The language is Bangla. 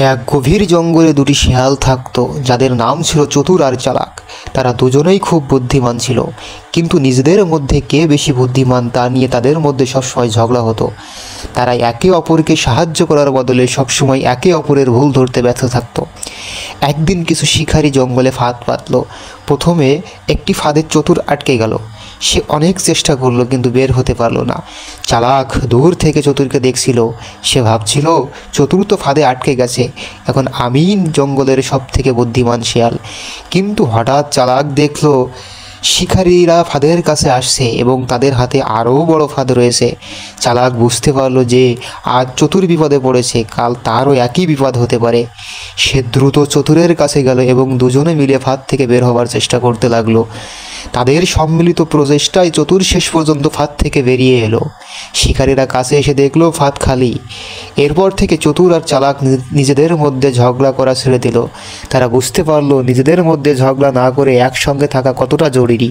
এক গভীর জঙ্গলে দুটি শিয়াল থাকতো, যাদের নাম ছিল চতুর আর চালাক। তারা দুজনেই খুব বুদ্ধিমান ছিল, কিন্তু নিজেদের মধ্যে কে বেশি বুদ্ধিমান তা নিয়ে তাদের মধ্যে সবসময় ঝগড়া হতো। তারা একে অপরকে সাহায্য করার বদলে সবসময় একে অপরের ভুল ধরতে ব্যর্থ থাকতো। একদিন কিছু শিকারী জঙ্গলে ফাঁদ পাতল। প্রথমে একটি ফাঁদে চতুর আটকে গেল। সে অনেক চেষ্টা করলো, কিন্তু বের হতে পারল না। চালাক দূর থেকে চতুরকে দেখছিল। সে ভাবছিল, চতুর তো ফাঁদে আটকে গেছে, এখন আমি জঙ্গলের সব থেকে বুদ্ধিমান শিয়াল। কিন্তু হঠাৎ চালাক দেখলো শিকারীরা ফাঁদের কাছে আসছে এবং তাদের হাতে আরও বড় ফাঁদ রয়েছে। চালাক বুঝতে পারলো যে আজ চতুর বিপদে পড়েছে, কাল তারও একই বিপদ হতে পারে। সে দ্রুত চতুরের কাছে গেল এবং দুজনে মিলে ফাঁদ থেকে বের হবার চেষ্টা করতে লাগলো। তাদের সম্মিলিত প্রচেষ্টায় চতুর শেষ পর্যন্ত ফাঁদ থেকে বেরিয়ে এলো। শিকারীরা কাছে এসে দেখলো ফাঁদ খালি। এরপর থেকে চতুর আর চালাক নিজেদের মধ্যে ঝগড়া করা ছেড়ে দিল। তারা বুঝতে পারলো নিজেদের মধ্যে ঝগড়া না করে একসঙ্গে থাকা কতটা জরুরি।